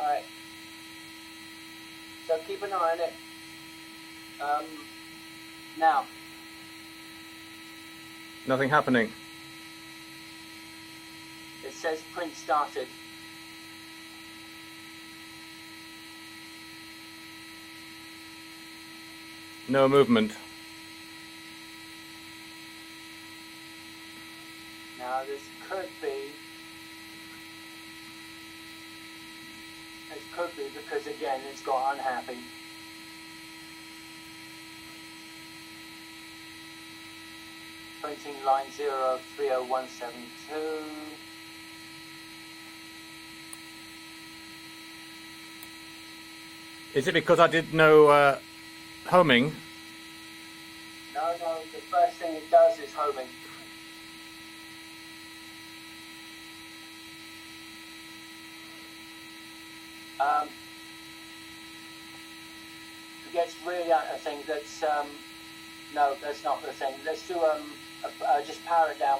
Alright. So keep an eye on it. Now. Nothing happening. It says print started. No movement. Now this could be because again it's got unhappy. Printing line 030172. Is it because I did no homing? No, the first thing it does is homing. It gets really a thing that's no, that's not the thing. Let's do just power it down.